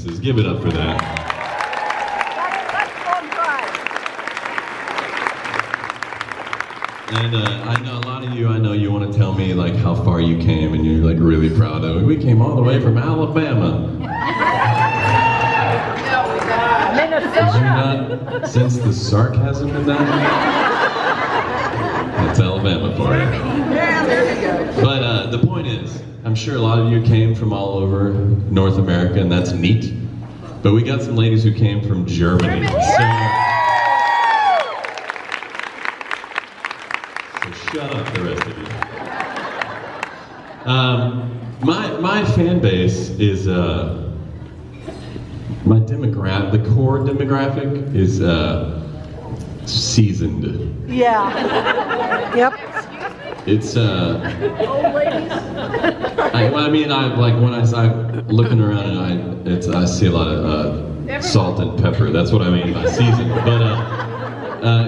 Texas. Give it up for that. And I know a lot of you, I know you want to tell me like how far you came and you're like really proud of it. We came all the way from Alabama. Did you not sense the sarcasm in that? That's Alabama for you. Yeah, there you go. But the point is, I'm sure a lot of you came from all over North America, and that's neat. But we got some ladies who came from Germany. So shut up, the rest of you. My fan base is the core demographic is seasoned. Yeah. Yep. It's Old ladies. I mean, I'm looking around and I see a lot of salt and pepper. That's what I mean by seasoned. But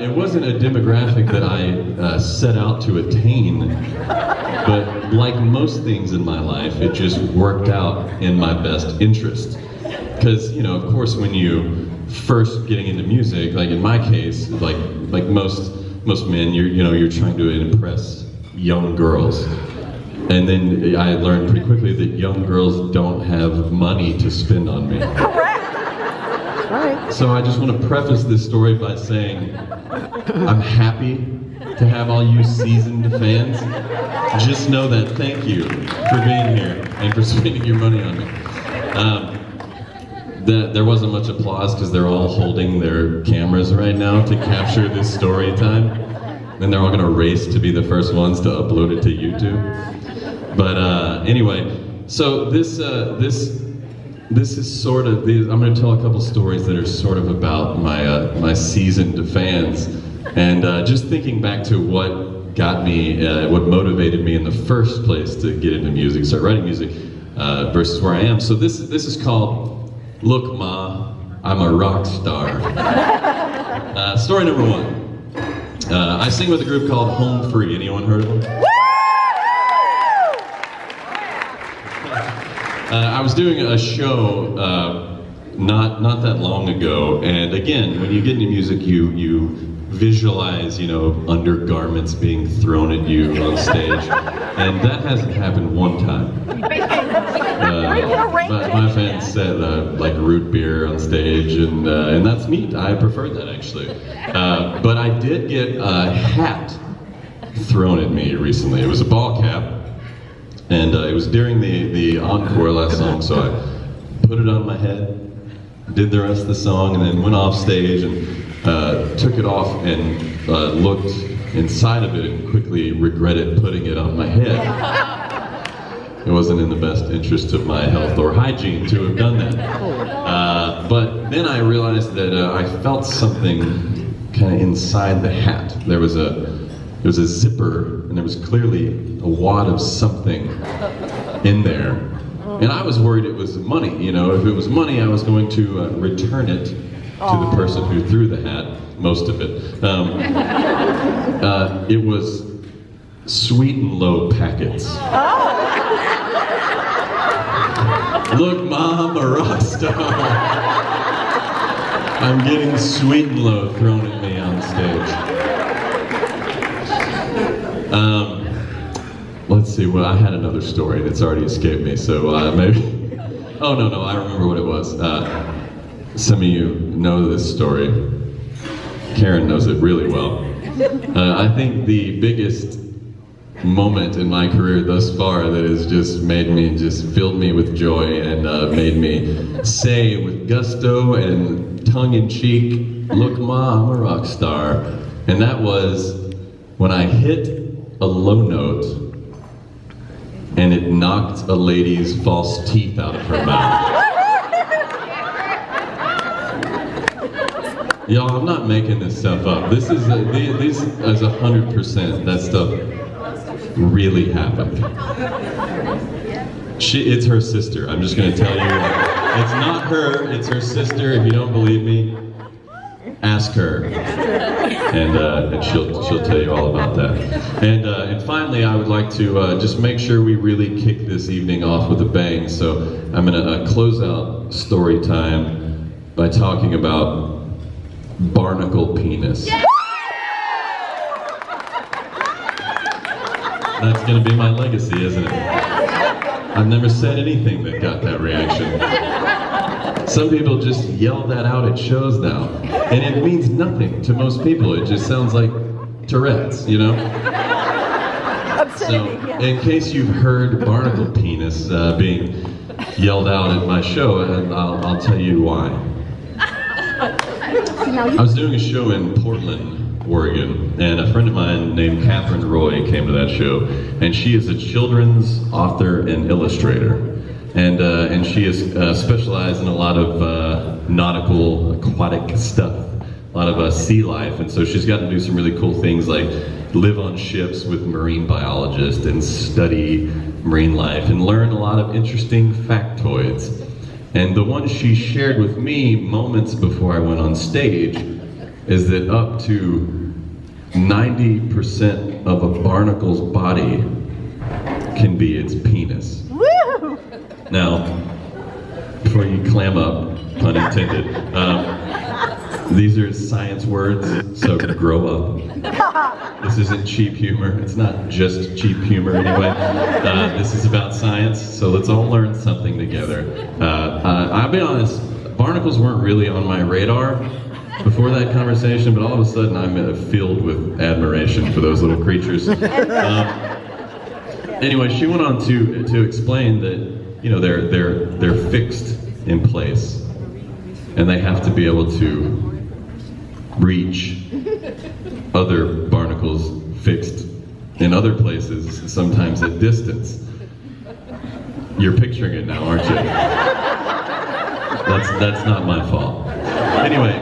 it wasn't a demographic that I set out to attain. But like most things in my life, it just worked out in my best interest. Because, you know, of course, when you first getting into music, like in my case, like most men, you're trying to impress young girls. And then I learned pretty quickly that young girls don't have money to spend on me. Correct. That's right. So I just want to preface this story by saying I'm happy to have all you seasoned fans. Just know that thank you for being here and for spending your money on me. There wasn't much applause because they're all holding their cameras right now to capture this story time. And they're all going to race to be the first ones to upload it to YouTube. But anyway, so this is sort of, I'm going to tell a couple stories that are sort of about my seasoned fans. And just thinking back to what got me, what motivated me in the first place to get into music, start writing music, versus where I am. So this is called Look Ma, I'm a Rock Star. Story number one. I sing with a group called Home Free. Anyone heard of them? I was doing a show not that long ago, and again, when you get into music, you visualize, undergarments being thrown at you on stage, and that hasn't happened one time. But my fans said like root beer on stage, and that's neat. I preferred that actually. But I did get a hat thrown at me recently. It was a ball cap, and it was during the encore last song. So I put it on my head, did the rest of the song, and then went off stage and took it off and looked inside of it and quickly regretted putting it on my head. It wasn't in the best interest of my health or hygiene to have done that. But then I realized that I felt something kind of inside the hat. There was a zipper, and there was clearly a wad of something in there. And I was worried it was money. If it was money, I was going to return it to the person who threw the hat, most of it. It was Sweet and Low packets. Look, Mom, a rock star. I'm getting Sweet and Low thrown at me on stage. Let's see, well, I had another story that's already escaped me, so maybe... Oh, no, I remember what it was. Some of you know this story. Karen knows it really well. I think the biggest moment in my career thus far that has just filled me with joy and made me say with gusto and tongue-in-cheek, look Ma, I'm a rock star. And that was when I hit a low note and it knocked a lady's false teeth out of her mouth. Y'all, I'm not making this stuff up. This is 100%. That stuff really happened. It's her sister. I'm just going to tell you. It's not her. It's her sister. If you don't believe me, Ask her, and she'll tell you all about that. And finally, I would like to just make sure we really kick this evening off with a bang. So I'm going to close out story time by talking about barnacle penis. That's going to be my legacy, isn't it? I've never said anything that got that reaction. Some people just yell that out at shows now, and it means nothing to most people. It just sounds like Tourette's, you know? So, in case you've heard barnacle penis being yelled out at my show, I'll tell you why. I was doing a show in Portland, Oregon, and a friend of mine named Catherine Roy came to that show, and she is a children's author and illustrator. And she is specialized in a lot of nautical, aquatic stuff, a lot of sea life, and so she's got to do some really cool things like live on ships with marine biologists and study marine life and learn a lot of interesting factoids. And the one she shared with me moments before I went on stage is that up to 90% of a barnacle's body can be its penis. Woo! Now, before you clam up, pun intended, these are science words, so grow up. This isn't cheap humor. It's not just cheap humor anyway. This is about science, so let's all learn something together. I'll be honest, barnacles weren't really on my radar before that conversation, but all of a sudden I'm filled with admiration for those little creatures. Anyway, she went on to explain that, you know, they're fixed in place, and they have to be able to reach other barnacles fixed in other places, sometimes at distance. You're picturing it now, aren't you? That's not my fault. Anyway,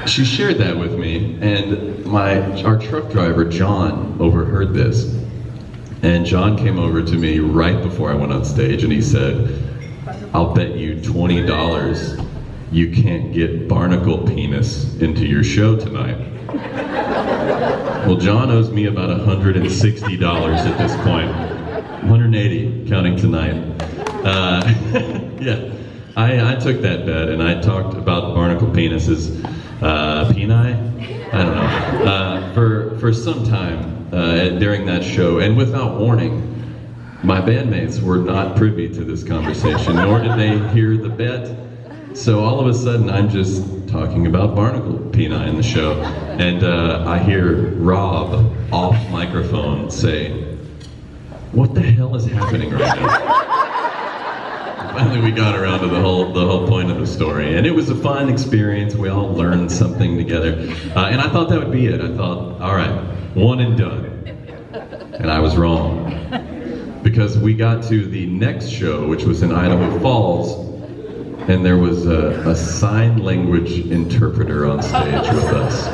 she shared that with me, and our truck driver John overheard this. And John came over to me right before I went on stage and he said, "I'll bet you $20 you can't get barnacle penis into your show tonight." Well, John owes me about $160 at this point. 180 counting tonight. Yeah, I took that bet and I talked about barnacle penises, peni? I don't know, for some time during that show, and without warning, my bandmates were not privy to this conversation, nor did they hear the bet. So all of a sudden, I'm just talking about barnacle peni in the show, and I hear Rob off microphone say, "What the hell is happening right now?" Finally, we got around to the whole point of the story, and it was a fun experience. We all learned something together, and I thought that would be it. I thought, all right, one and done, and I was wrong, because we got to the next show, which was in Idaho Falls, and there was a sign language interpreter on stage with us.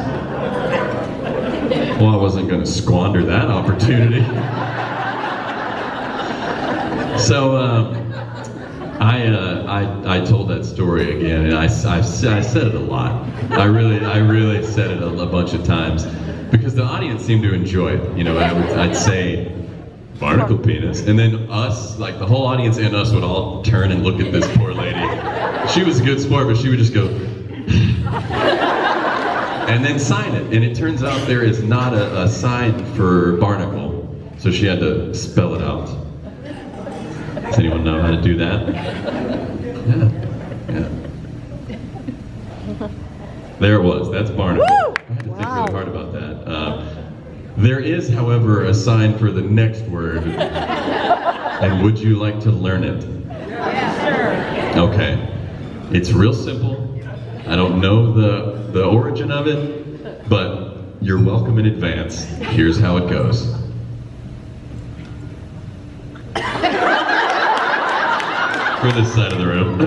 Well, I wasn't going to squander that opportunity, so. I told that story again, and I said it a lot. I really said it a bunch of times because the audience seemed to enjoy it. You know, I'd say barnacle penis, and then us, like the whole audience and us, would all turn and look at this poor lady. She was a good sport, but she would just go and then sign it. And it turns out there is not a sign for barnacle, so she had to spell it out. Does anyone know how to do that? Yeah. There it was. That's barnacle. I had to think really hard about that. There is, however, a sign for the next word. And would you like to learn it? Yeah, sure. Okay. It's real simple. I don't know the origin of it, but you're welcome in advance. Here's how it goes. For this side of the room.